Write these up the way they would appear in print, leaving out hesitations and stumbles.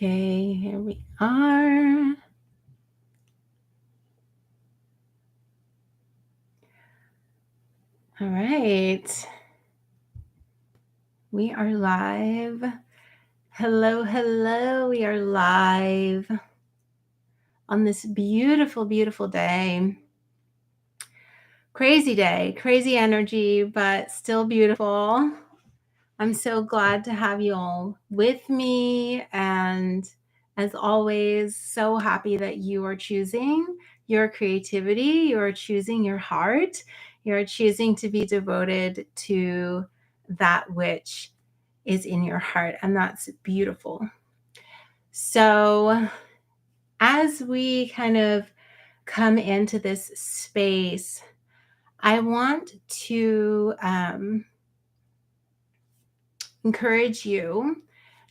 Okay, here we are. All right. We are live. Hello, hello. We are live on this beautiful, beautiful day. Crazy day, crazy energy, but still beautiful. I'm so glad to have you all with me. And as always, so happy that you are choosing your creativity, you are choosing your heart, you are choosing to be devoted to that which is in your heart. And that's beautiful. So, as we kind of come into this space, I want to encourage you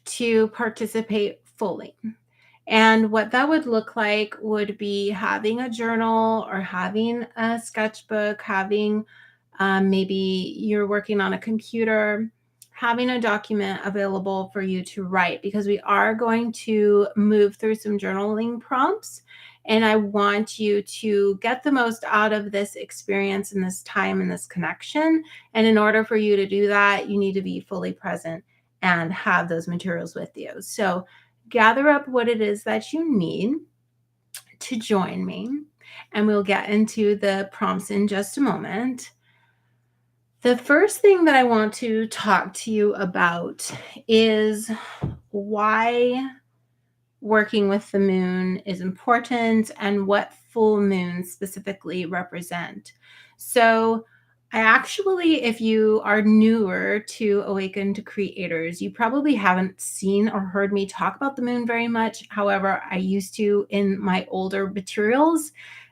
to participate fully. And what that would look like would be having a journal or having a sketchbook, having maybe you're working on a computer, having a document available for you to write, because we are going to move through some journaling prompts. And I want you to get the most out of this experience and this time and this connection. And in order for you to do that, you need to be fully present and have those materials with you. So gather up what it is that you need to join me, and we'll get into the prompts in just a moment. The first thing that I want to talk to you about is why working with the moon is important and what full moons specifically represent. So, I actually, if you are newer to Awakened Creators, you probably haven't seen or heard me talk about the moon very much. However, I used to, in my older materials,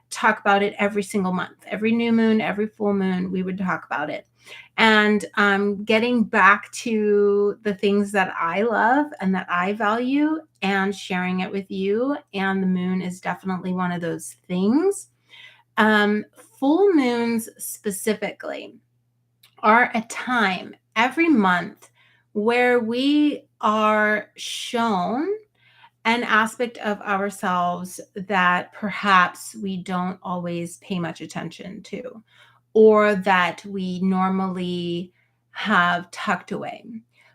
talk about it every single month. Every new moon, every full moon, we would talk about it. And getting back to the things that I love and that I value and sharing it with you. And the moon is definitely one of those things. Full moons specifically are a time every month where we are shown an aspect of ourselves that perhaps we don't always pay much attention to, or that we normally have tucked away.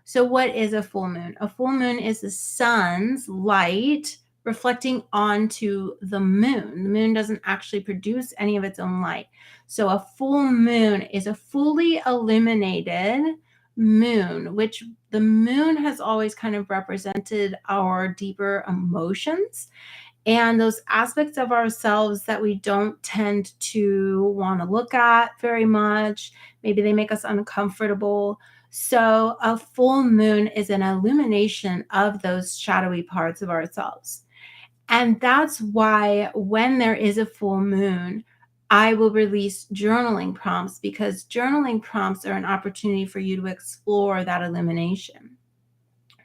So, what is a full moon? A full moon is the sun's light reflecting onto the moon. The moon doesn't actually produce any of its own light. So, a full moon is a fully illuminated moon, which the moon has always kind of represented our deeper emotions and those aspects of ourselves that we don't tend to want to look at very much. Maybe they make us uncomfortable. So, a full moon is an illumination of those shadowy parts of ourselves. And that's why when there is a full moon, I will release journaling prompts, because journaling prompts are an opportunity for you to explore that illumination.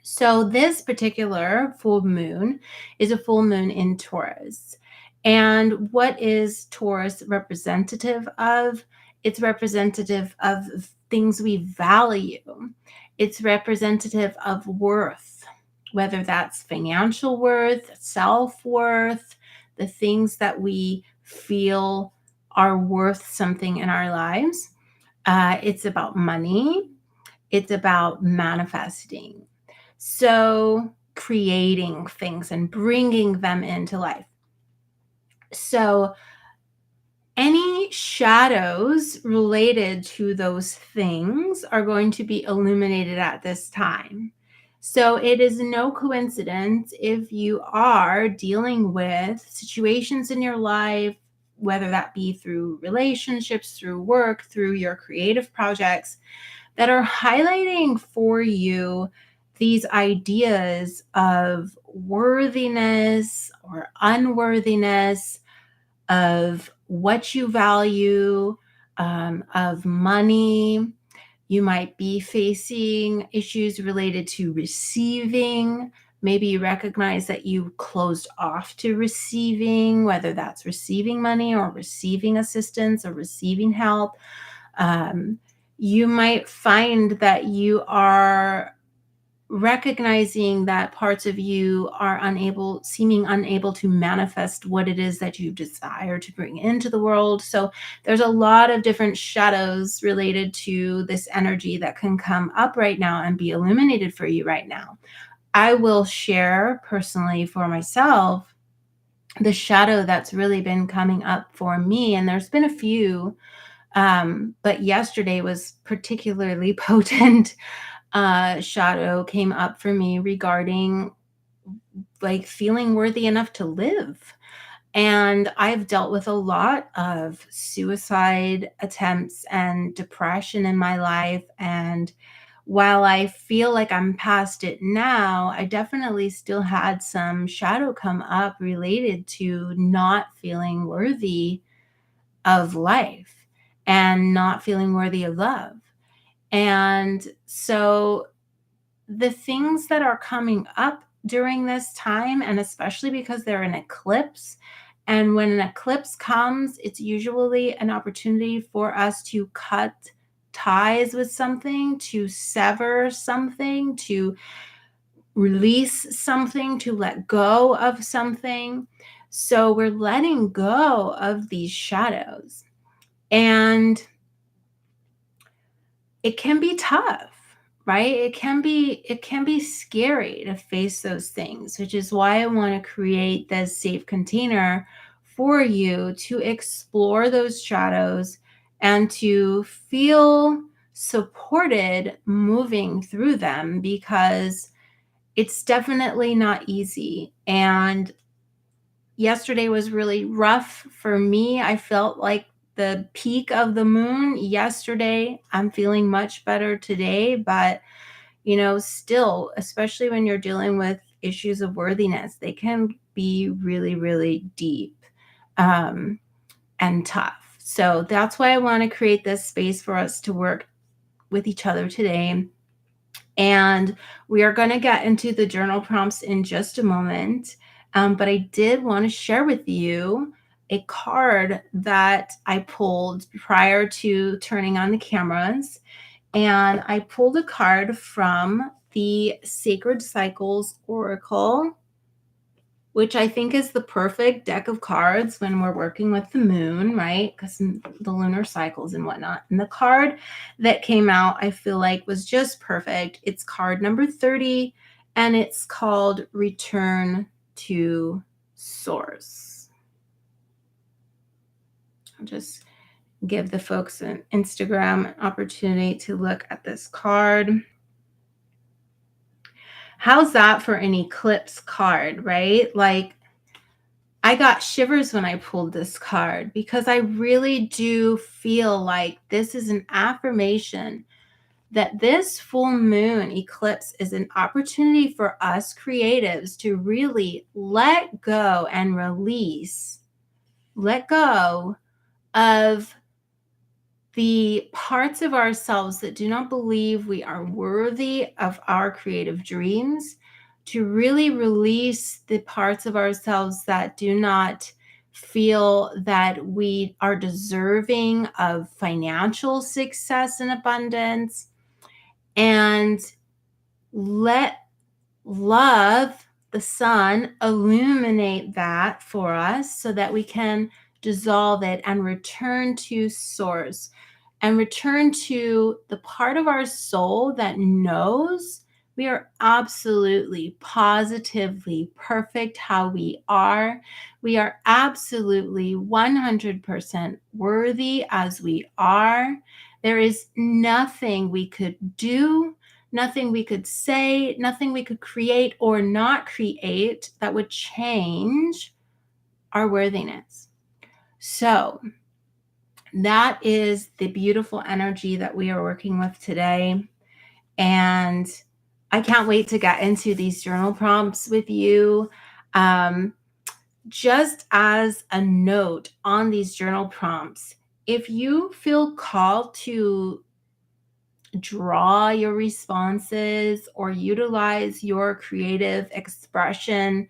So, this particular full moon is a full moon in Taurus. And what is Taurus representative of? It's representative of things we value, it's representative of worth, whether that's financial worth, self worth, the things that we feel are worth something in our lives. It's about money, it's about manifesting. So, creating things and bringing them into life. So, any shadows related to those things are going to be illuminated at this time. So, it is no coincidence if you are dealing with situations in your life, whether that be through relationships, through work, through your creative projects, that are highlighting for you these ideas of worthiness or unworthiness, of what you value, of money. You might be facing issues related to receiving. Maybe you recognize that you closed off to receiving, whether that's receiving money or receiving assistance or receiving help. Um, you might find that you are recognizing that parts of you are seeming unable to manifest what it is that you desire to bring into the world. So there's a lot of different shadows related to this energy that can come up right now and be illuminated for you right now. I will share personally for myself the shadow that's really been coming up for me. And there's been a few, but yesterday was particularly potent. Shadow came up for me regarding like feeling worthy enough to live. And I've dealt with a lot of suicide attempts and depression in my life. And while I feel like I'm past it now, I definitely still had some shadow come up related to not feeling worthy of life and not feeling worthy of love. And so the things that are coming up during this time, and especially because they're an eclipse, and when an eclipse comes, it's usually an opportunity for us to cut ties with something, to sever something, to release something, to let go of something. So we're letting go of these shadows. And it can be tough, right? It can be scary to face those things, which is why I want to create this safe container for you to explore those shadows and to feel supported moving through them, because it's definitely not easy. And yesterday was really rough for me. I felt like the peak of the moon yesterday. I'm feeling much better today, but still, especially when you're dealing with issues of worthiness, they can be really, really deep, um, and tough. So that's why I want to create this space for us to work with each other today. And we are going to get into the journal prompts in just a moment. But I did want to share with you a card that I pulled prior to turning on the cameras. And I pulled a card from the Sacred Cycles Oracle, which I think is the perfect deck of cards when we're working with the moon, right? Because the lunar cycles and whatnot. And the card that came out, I feel like, was just perfect. It's card number 30, and it's called Return to Source. I'll just give the folks on Instagram an opportunity to look at this card. How's that for an eclipse card, right? Like, I got shivers when I pulled this card, because I really do feel like this is an affirmation that this full moon eclipse is an opportunity for us creatives to really let go and let go of the parts of ourselves that do not believe we are worthy of our creative dreams, to really release the parts of ourselves that do not feel that we are deserving of financial success and abundance, and let love, the sun, illuminate that for us so that we can dissolve it and return to source and return to the part of our soul that knows we are absolutely, positively perfect how we are. We are absolutely 100% worthy as we are. There is nothing we could do, nothing we could say, nothing we could create or not create that would change our worthiness. So that is the beautiful energy that we are working with today. And I can't wait to get into these journal prompts with you. Just as a note on these journal prompts, if you feel called to draw your responses or utilize your creative expression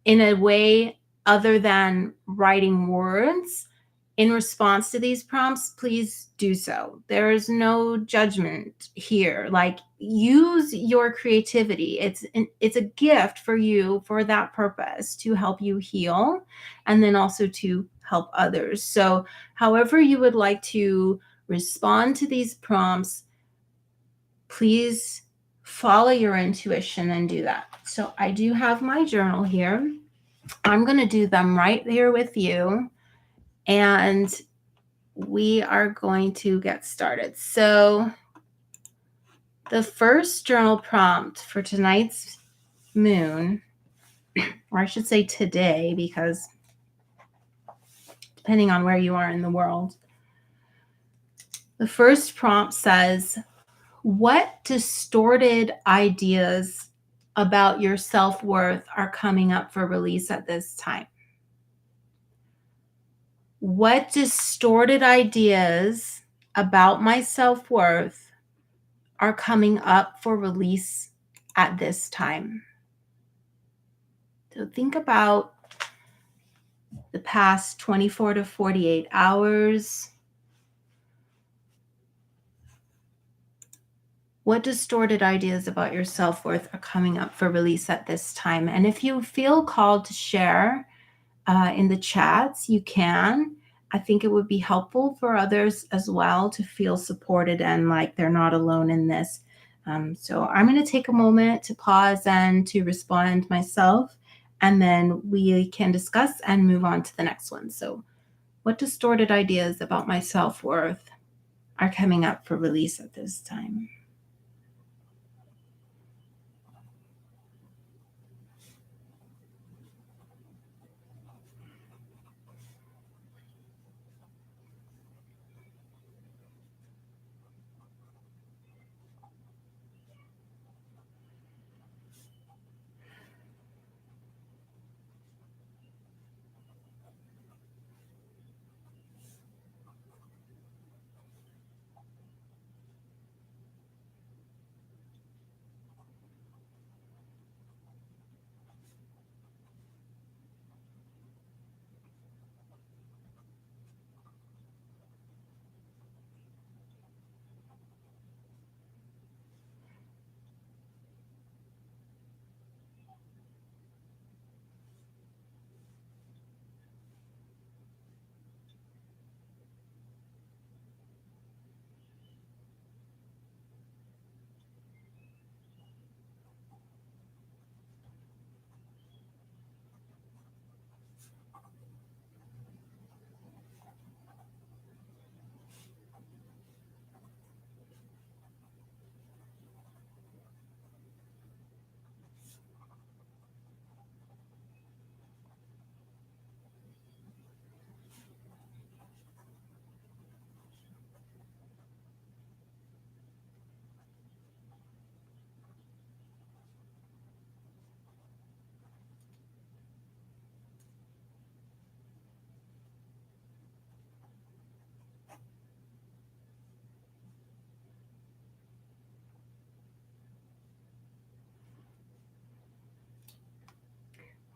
in a way other than writing words, in response to these prompts, please do so. There is no judgment here. Like, use your creativity. It's a gift for you for that purpose, to help you heal and then also to help others. So however you would like to respond to these prompts, please follow your intuition and do that. So I do have my journal here. I'm going to do them right here with you, and we are going to get started. So the first journal prompt for tonight's moon, or I should say today, because depending on where you are in the world, the first prompt says, what distorted ideas about your self-worth are coming up for release at this time? What distorted ideas about my self-worth are coming up for release at this time? So think about the past 24 to 48 hours. What distorted ideas about your self-worth are coming up for release at this time? And if you feel called to share in the chats, you can. I think it would be helpful for others as well to feel supported and like they're not alone in this. So I'm going to take a moment to pause and to respond myself, and then we can discuss and move on to the next one. So what distorted ideas about my self-worth are coming up for release at this time?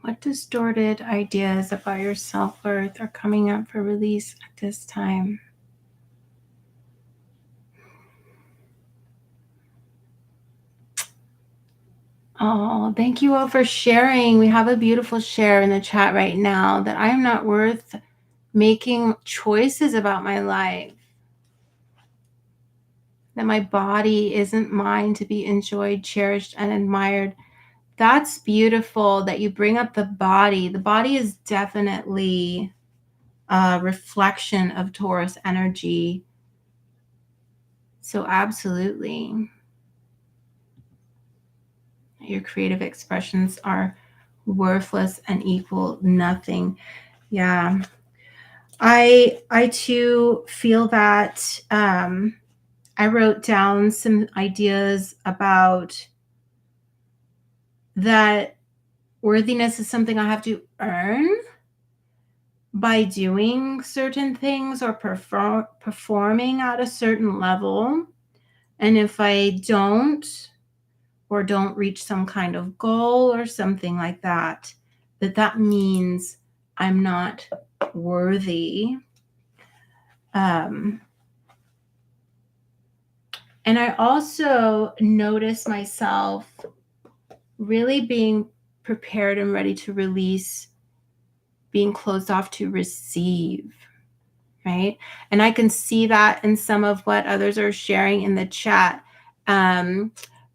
What distorted ideas about your self-worth are coming up for release at this time? Oh, thank you all for sharing. We have a beautiful share in the chat right now that I am not worth making choices about my life, that my body isn't mine to be enjoyed, cherished, and admired. That's beautiful that you bring up the body. The body is definitely a reflection of Taurus energy. So absolutely, your creative expressions are worthless and equal nothing. Yeah. I too feel that. I wrote down some ideas about that worthiness is something I have to earn by doing certain things or performing at a certain level. And if I don't, or don't reach some kind of goal or something like that, that means I'm not worthy. And I also notice myself really being prepared and ready to release, being closed off to receive, right? And I can see that in some of what others are sharing in the chat.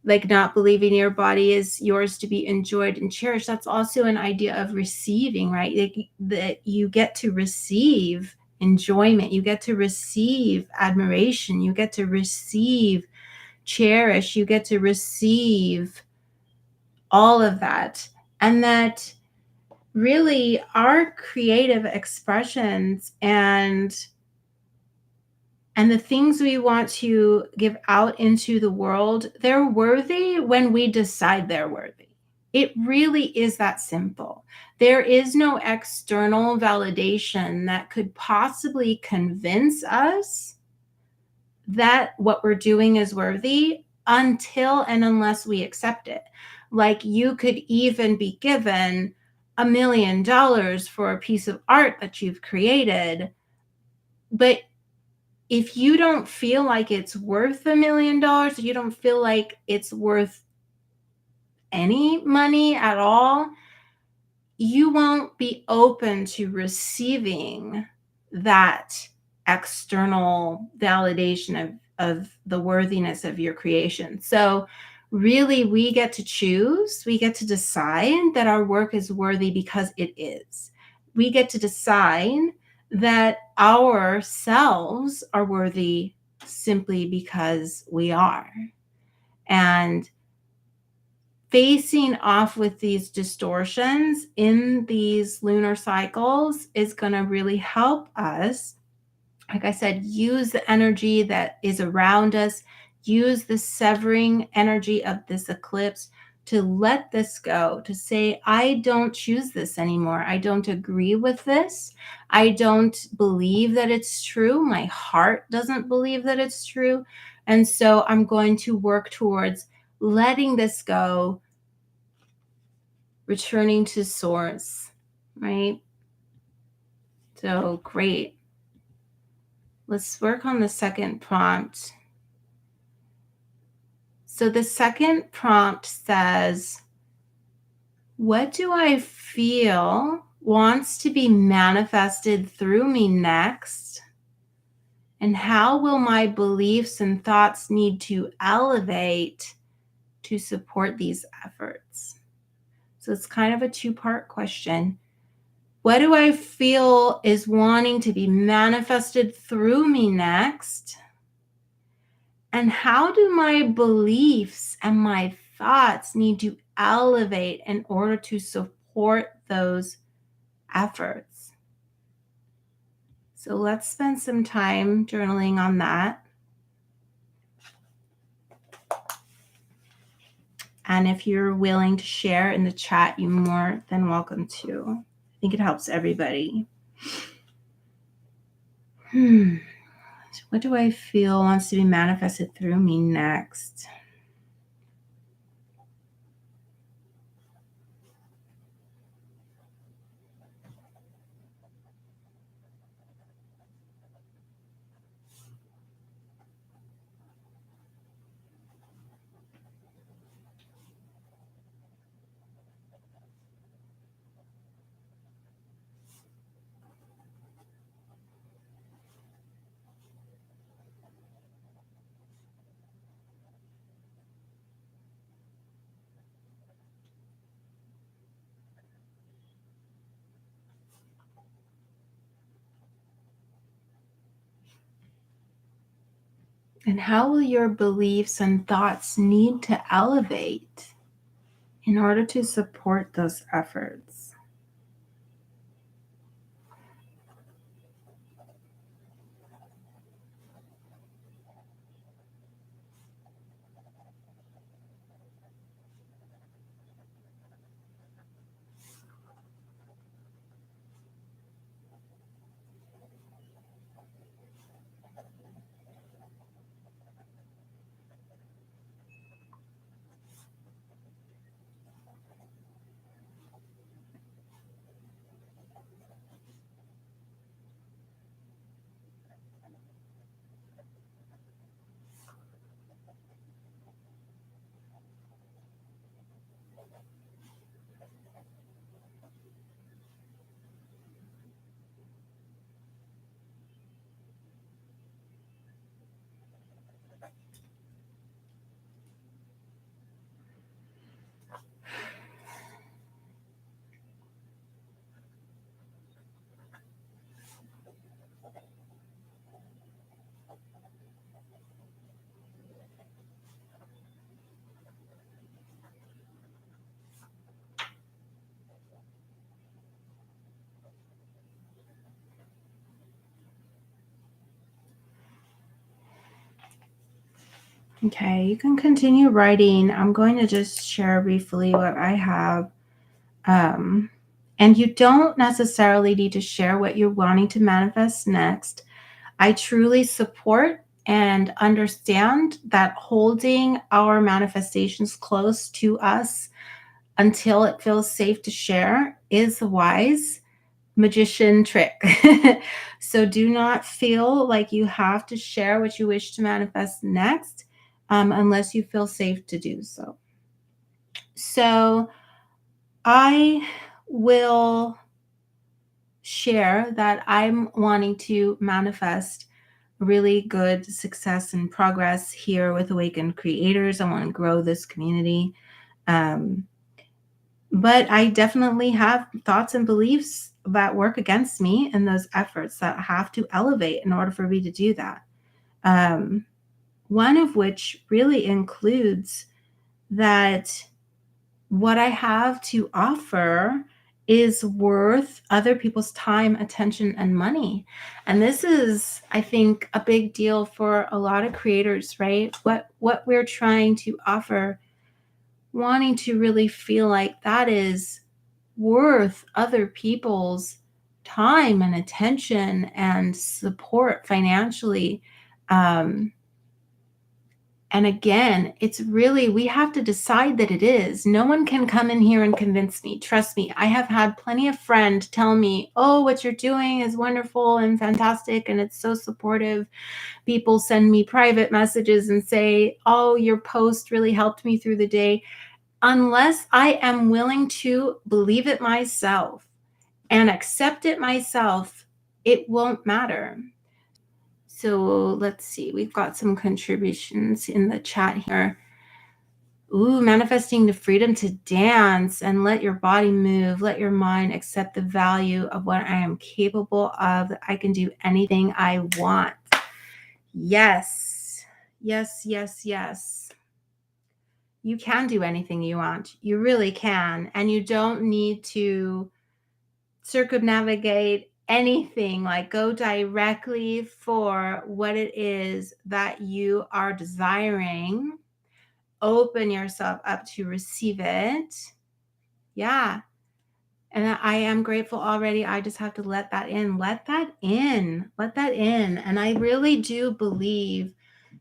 Like not believing your body is yours to be enjoyed and cherished. That's also an idea of receiving, right? Like, that you get to receive enjoyment, you get to receive admiration, you get to receive cherish, you get to receive all of that. And that really our creative expressions and the things we want to give out into the world, they're worthy when we decide they're worthy. It really is that simple. There is no external validation that could possibly convince us that what we're doing is worthy until and unless we accept it. Like, you could even be given $1 million for a piece of art that you've created, but if you don't feel like it's worth $1 million, you don't feel like it's worth any money at all, you won't be open to receiving that external validation of the worthiness of your creation. So really, we get to choose, we get to decide that our work is worthy because it is. We get to decide that ourselves are worthy simply because we are. And facing off with these distortions in these lunar cycles is going to really help us, like I said, use the energy that is around us, use the severing energy of this eclipse to let this go, to say, I don't choose this anymore. I don't agree with this. I don't believe that it's true. My heart doesn't believe that it's true. And so I'm going to work towards letting this go, returning to source, right? So great. Let's work on the second prompt. So the second prompt says, what do I feel wants to be manifested through me next? And how will my beliefs and thoughts need to elevate to support these efforts? So it's kind of a two-part question. What do I feel is wanting to be manifested through me next? And how do my beliefs and my thoughts need to elevate in order to support those efforts? So let's spend some time journaling on that. And if you're willing to share in the chat, you're more than welcome to. I think it helps everybody. What do I feel wants to be manifested through me next? And how will your beliefs and thoughts need to elevate in order to support those efforts? Okay, you can continue writing. I'm going to just share briefly what I have. And you don't necessarily need to share what you're wanting to manifest next. I truly support and understand that holding our manifestations close to us until it feels safe to share is the wise magician trick. So do not feel like you have to share what you wish to manifest next unless you feel safe to do so. So I will share that I'm wanting to manifest really good success and progress here with Awakened Creators. I want to grow this community. Um, but I definitely have thoughts and beliefs that work against me in those efforts that have to elevate in order for me to do that. Um, one of which really includes that what I have to offer is worth other people's time, attention, and money. And this is, I think, a big deal for a lot of creators, right? What we're trying to offer, wanting to really feel like that is worth other people's time and attention and support financially. Um, and again, it's really, we have to decide that it is. No one can come in here and convince me. Trust me, I have had plenty of friends tell me, oh, what you're doing is wonderful and fantastic, and it's so supportive. People send me private messages and say, oh, your post really helped me through the day. Unless I am willing to believe it myself and accept it myself, it won't matter. So let's see, we've got some contributions in the chat here. Ooh, manifesting the freedom to dance and let your body move, let your mind accept the value of what I am capable of, that I can do anything I want. Yes, yes, yes, yes. You can do anything you want. You really can. And you don't need to circumnavigate anything, like go directly for what it is that you are desiring. Open yourself up to receive it. Yeah. And I am grateful already. I just have to let that in. Let that in. Let that in. And I really do believe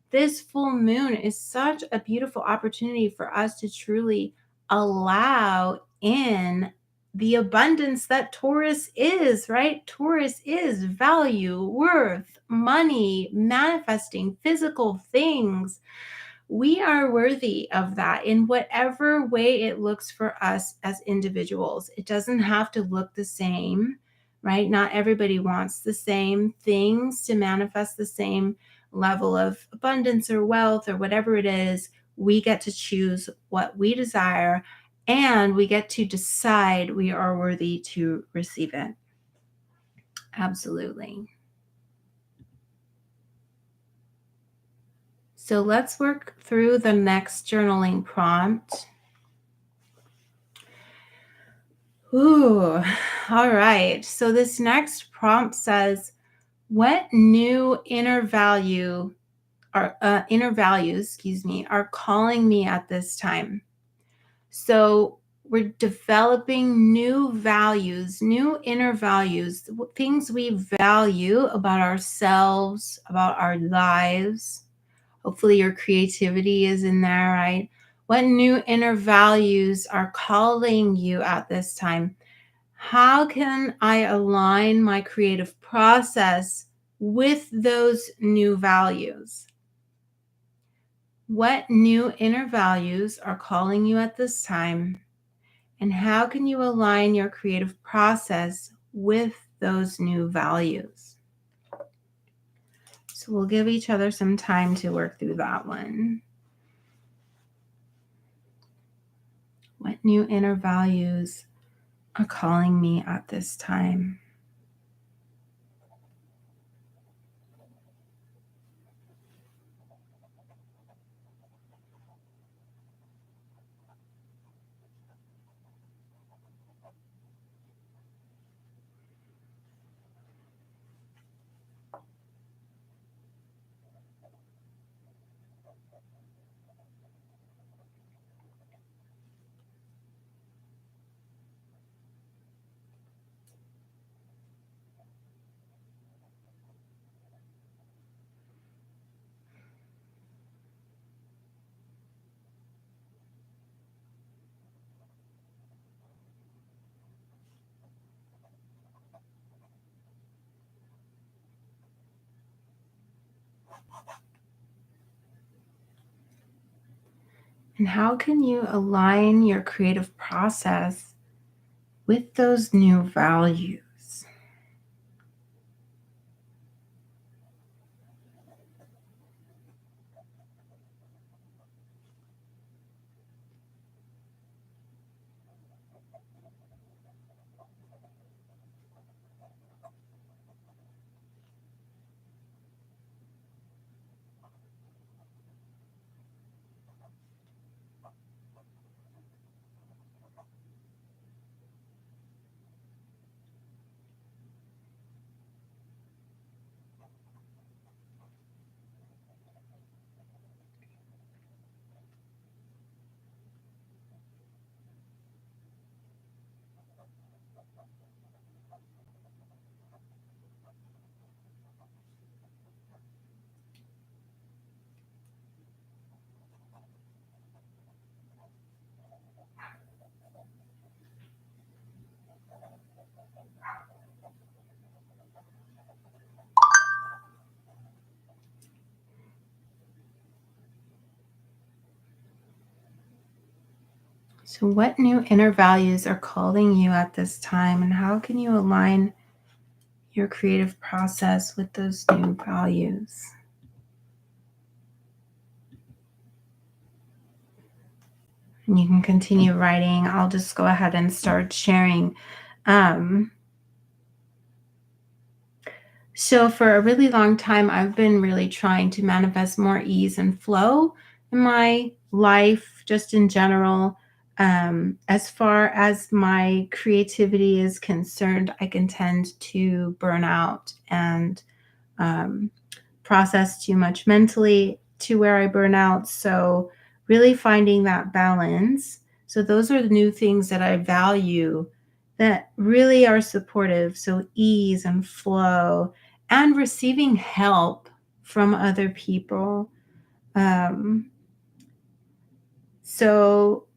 this full moon is such a beautiful opportunity for us to truly allow in the abundance that Taurus is, right? Taurus is value, worth, money, manifesting physical things. We are worthy of that in whatever way it looks for us as individuals. It doesn't have to look the same, right? Not everybody wants the same things to manifest the same level of abundance or wealth or whatever it is. We get to choose what we desire, and we get to decide we are worthy to receive it. Absolutely. So let's work through the next journaling prompt. Ooh, all right. So this next prompt says, what new inner values, are calling me at this time? So we're developing new values, new inner values, things we value about ourselves, about our lives. Hopefully your creativity is in there, right? What new inner values are calling you at this time? How can I align my creative process with those new values? What new inner values are calling you at this time? And how can you align your creative process with those new values? So we'll give each other some time to work through that one. What new inner values are calling me at this time? And how can you align your creative process with those new values? So, what new inner values are calling you at this time, and how can you align your creative process with those new values? And you can continue writing. I'll just go ahead and start sharing. Um, so, for a really long time, I've been really trying to manifest more ease and flow in my life, just in general. As far as my creativity is concerned, I can tend to burn out and um, process too much mentally to where I burn out. So, really finding that balance. So, those are the new things that I value that really are supportive. So, ease and flow and receiving help from other people. Um, so,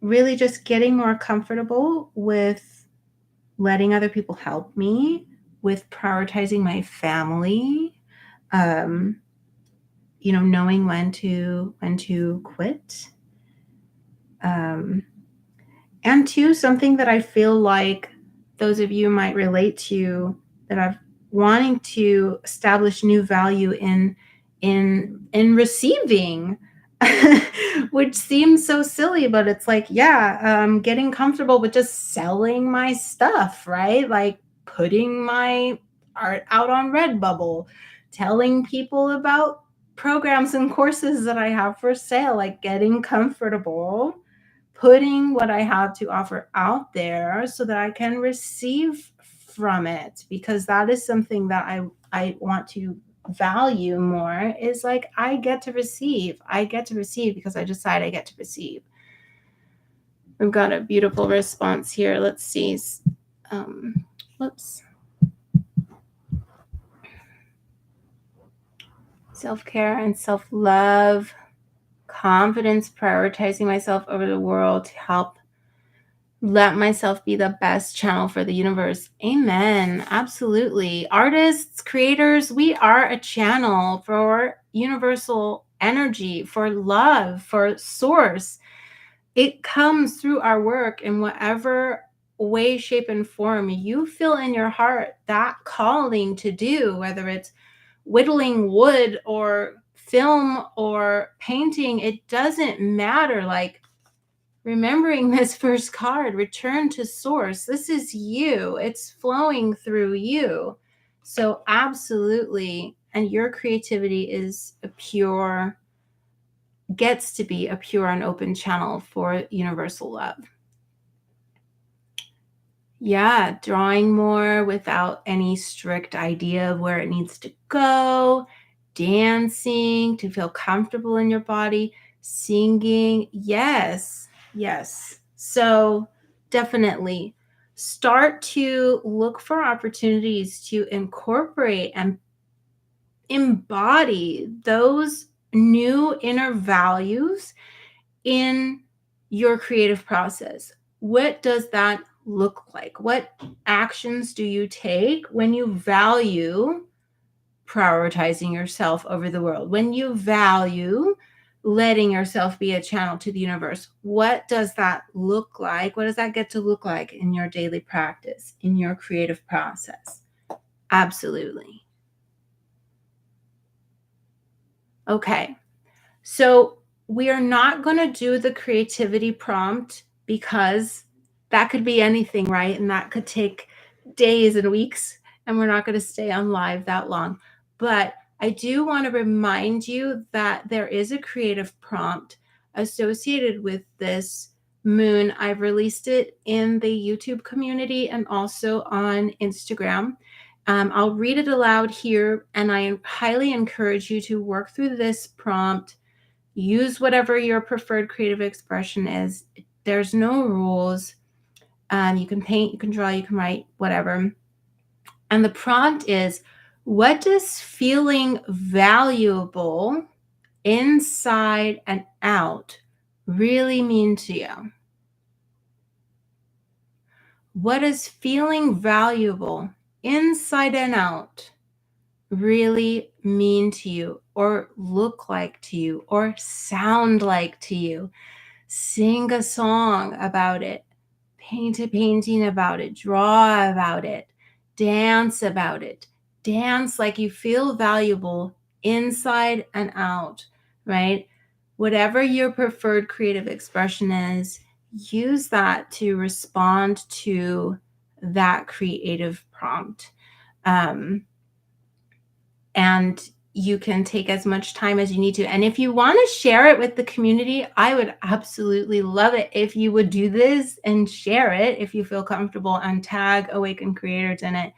really just getting more comfortable with letting other people help me, with prioritizing my family. Um, knowing when to quit. um, and two, something that I feel like those of you might relate to, that I've wanting to establish new value in receiving, which seems so silly, but it's like, yeah, getting comfortable with just selling my stuff, right? Like putting my art out on Redbubble, telling people about programs and courses that I have for sale, like getting comfortable putting what I have to offer out there so that I can receive from it, because that is something that I want to value more, is like I get to receive. I get to receive because I decide I get to receive. We've got a beautiful response here. Let's see. Um, whoops. Self-care and self-love, confidence, prioritizing myself over the world to help let myself be the best channel for the universe. Amen. Absolutely. Artists, creators, we are a channel for universal energy, for love, for source. It comes through our work in whatever way, shape, and form you feel in your heart that calling to do, whether it's whittling wood or film or painting, it doesn't matter. Like, remembering this first card, return to source. This is you, it's flowing through you. So, absolutely. And your creativity is gets to be a pure and open channel for universal love. Yeah, drawing more without any strict idea of where it needs to go, dancing to feel comfortable in your body, singing. Yes, yes. So definitely start to look for opportunities to incorporate and embody those new inner values in your creative process. What does that look like? What actions do you take when you value prioritizing yourself over the world? When you value letting yourself be a channel to the universe. What does that look like? What does that get to look like in your daily practice, in your creative process? Absolutely. Okay. So we are not going to do the creativity prompt because that could be anything, right? And that could take days and weeks, and we're not going to stay on live that long. But I do want to remind you that there is a creative prompt associated with this moon. I've released it in the YouTube community and also on Instagram. I'll read it aloud here, and I highly encourage you to work through this prompt. Use whatever your preferred creative expression is. There's no rules. You can paint, you can draw, you can write, whatever. And the prompt is, what does feeling valuable inside and out really mean to you? What does feeling valuable inside and out really mean to you, or look like to you, or sound like to you? Sing a song about it, paint a painting about it, draw about it, dance about it. Dance like you feel valuable inside and out, right? Whatever your preferred creative expression is, use that to respond to that creative prompt. Um, and you can take as much time as you need to. And if you want to share it with the community, I would absolutely love it if you would do this and share it if you feel comfortable, and tag Awakened Creators in it.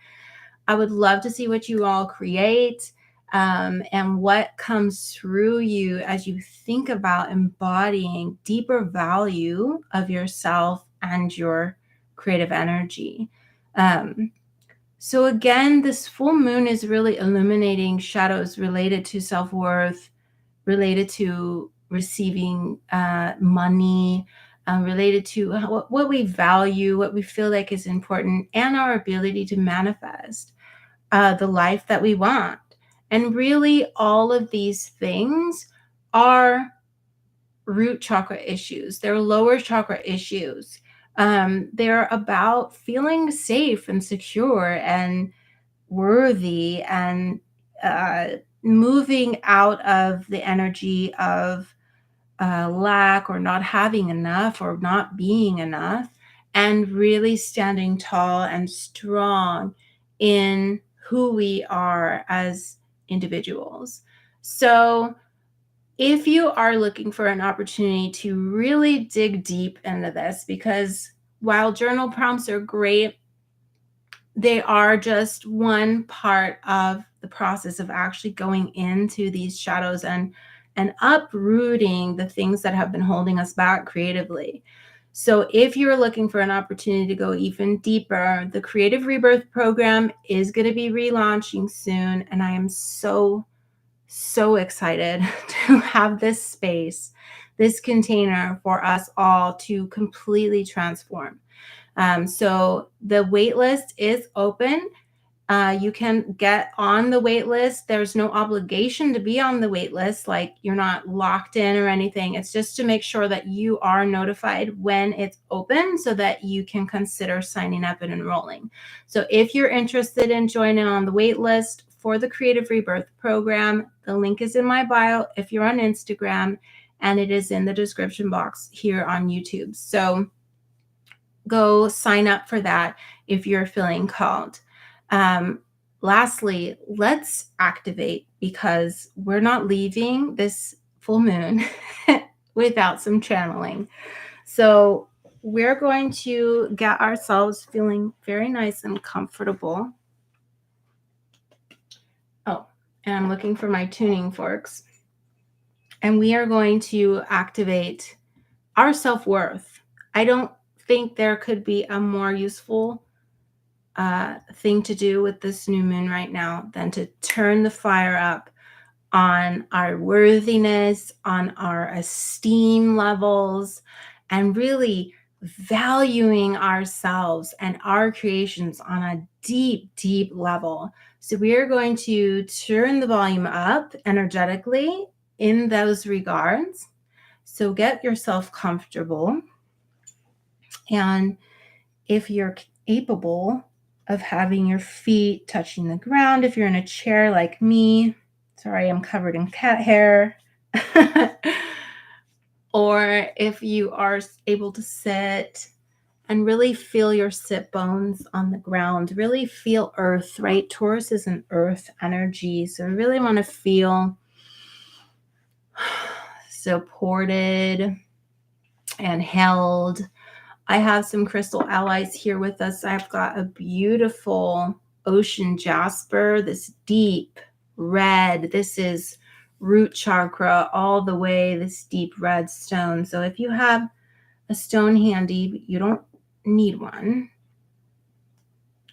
I would love to see what you all create, and what comes through you as you think about embodying deeper value of yourself and your creative energy. So again, this full moon is really illuminating shadows related to self-worth, related to receiving money, related to what we value, what we feel like is important, and our ability to manifest the life that we want. And really, all of these things are root chakra issues. They're lower chakra issues. They're about feeling safe and secure and worthy, and moving out of the energy of lack, or not having enough, or not being enough, and really standing tall and strong in who we are as individuals. So, if you are looking for an opportunity to really dig deep into this, because while journal prompts are great, they are just one part of the process of actually going into these shadows and uprooting the things that have been holding us back creatively. So if you're looking for an opportunity to go even deeper, the Creative Rebirth program is going to be relaunching soon, and I am so excited to have this space, this container for us all to completely transform. So the wait list is open. You can get on the wait list. There's no obligation to be on the wait list. Like, you're not locked in or anything. It's just to make sure that you are notified when it's open, so that you can consider signing up and enrolling. So if you're interested in joining on the wait list for the Creative Rebirth program, the link is in my bio if you're on Instagram, and it is in the description box here on YouTube. So go sign up for that if you're feeling called. Lastly, let's activate, because we're not leaving this full moon without some channeling. So we're going to get ourselves feeling very nice and comfortable. Oh, and I'm looking for my tuning forks. And we are going to activate our self-worth. I don't think there could be a more useful thing to do with this new moon right now than to turn the fire up on our worthiness, on our esteem levels, and really valuing ourselves and our creations on a deep, deep level. So we are going to turn the volume up energetically in those regards. So get yourself comfortable. And if you're capable of having your feet touching the ground, if you're in a chair like me, sorry, I'm covered in cat hair, or if you are able to sit and really feel your sit bones on the ground, really feel earth, right? Taurus is an earth energy. So we really want to feel supported and held. I have some crystal allies here with us. I've got a beautiful ocean jasper, this deep red. This is root chakra all the way, this deep red stone. So if you have a stone handy, you don't need one.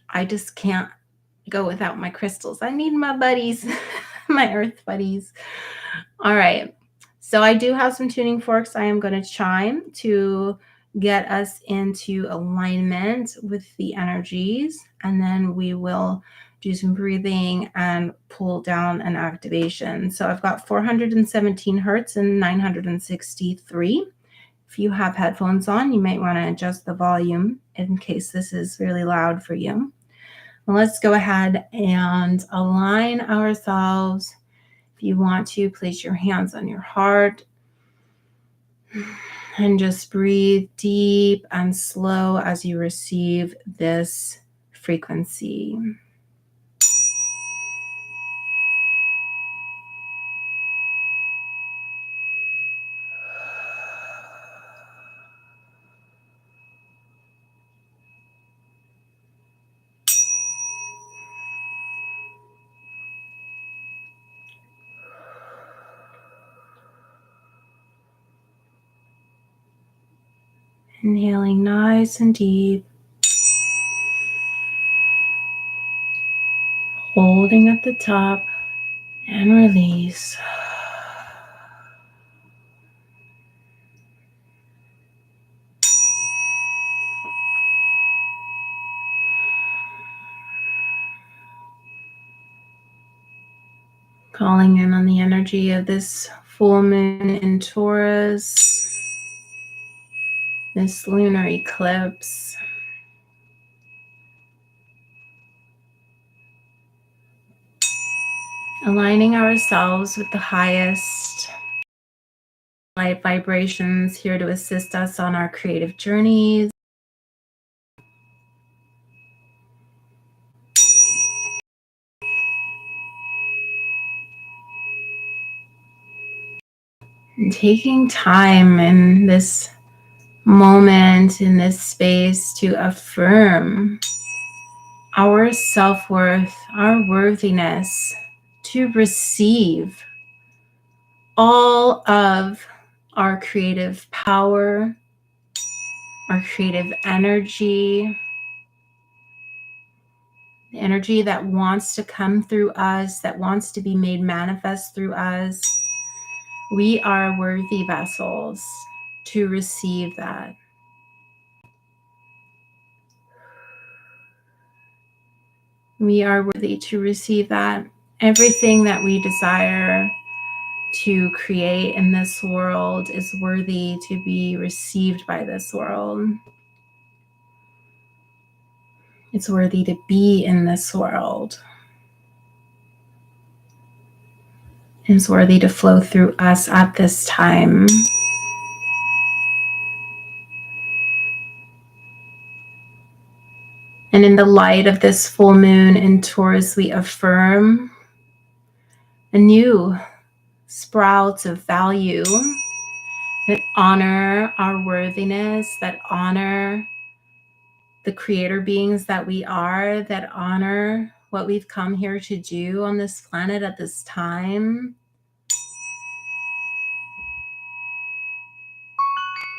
I just can't go without my crystals. I need my buddies, my earth buddies. All right. So I do have some tuning forks I am going to chime to get us into alignment with the energies. And then we will do some breathing and pull down an activation. So I've got 417 hertz and 963. If you have headphones on, you might want to adjust the volume in case this is really loud for you. Well, let's go ahead and align ourselves. If you want to, place your hands on your heart and just breathe deep and slow as you receive this frequency. Inhaling nice and deep. Holding at the top and release. Calling in on the energy of this full moon in Taurus, this lunar eclipse. Aligning ourselves with the highest light vibrations here to assist us on our creative journeys. And taking time in this moment, in this space, to affirm our self-worth, our worthiness, to receive all of our creative power, our creative energy, the energy that wants to come through us, that wants to be made manifest through us. We are worthy vessels to receive that. We are worthy to receive that. Everything that we desire to create in this world is worthy to be received by this world. It's worthy to be in this world. It's worthy to flow through us at this time. And in the light of this full moon in Taurus, we affirm a new sprouts of value that honor our worthiness, that honor the creator beings that we are, that honor what we've come here to do on this planet at this time.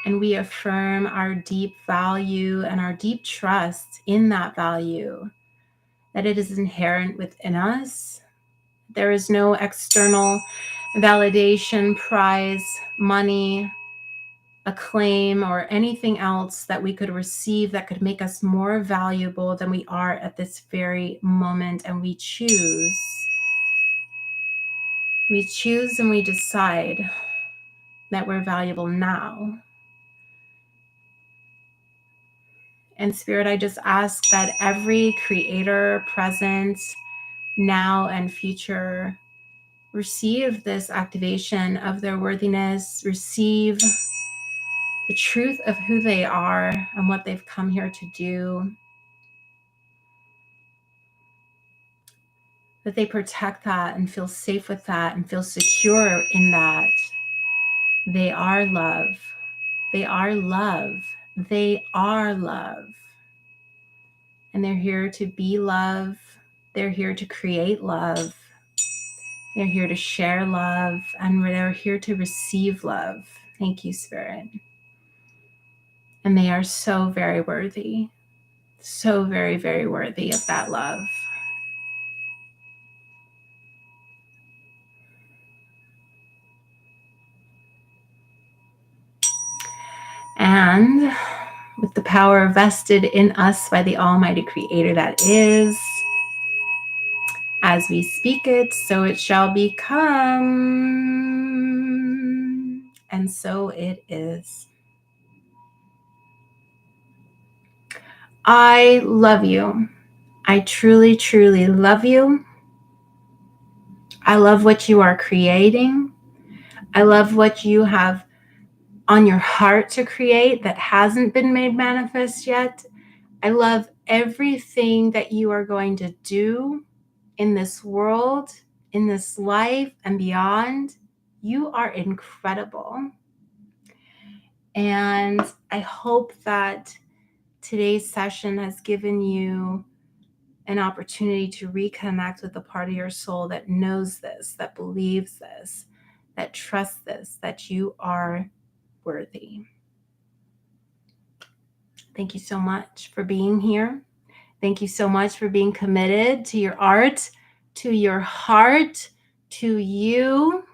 And we affirm our deep value and our deep trust in that value, that it is inherent within us. There is no external validation, prize, money, acclaim, or anything else that we could receive that could make us more valuable than we are at this very moment. And we choose We choose and we decide that we're valuable now. And Spirit, I just ask that every creator, present, now, and future receive this activation of their worthiness, receive the truth of who they are and what they've come here to do, that they protect that and feel safe with that and feel secure in that. They are love. They are love. They are love. And they're here to be love. They're here to create love. They're here to share love. And they're here to receive love. Thank you, Spirit. And they are so very worthy. So very, very worthy of that love. And with the power vested in us by the Almighty Creator that is, as we speak it, so it shall become, and so it is. I love you. I truly, truly love you. I love what you are creating. I love what you have on your heart to create that hasn't been made manifest yet. I love everything that you are going to do in this world, in this life, and beyond. You are incredible. And I hope that today's session has given you an opportunity to reconnect with the part of your soul that knows this, that believes this, that trusts this, that you are worthy. Thank you so much for being here. Thank you so much for being committed to your art, to your heart, to you.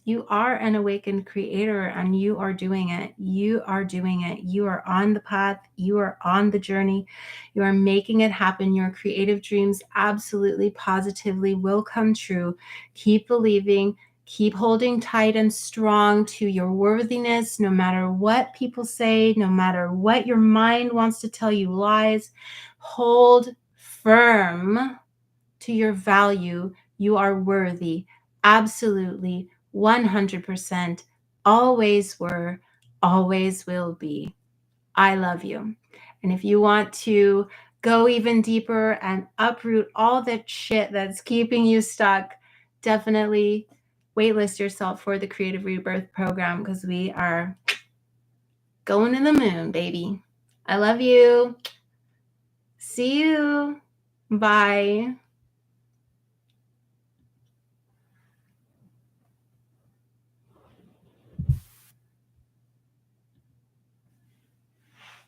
You are an awakened creator and you are doing it. You are doing it. You are on the path. You are on the journey. You are making it happen. Your creative dreams absolutely, positively will come true. Keep believing. Keep holding tight and strong to your worthiness, no matter what people say, no matter what your mind wants to tell you lies. Hold firm to your value. You are worthy. Absolutely. 100%, always were, always will be. I love you. And if you want to go even deeper and uproot all that shit that's keeping you stuck, definitely waitlist yourself for the Creative Rebirth program because we are going to the moon, baby. I love you. See you. Bye.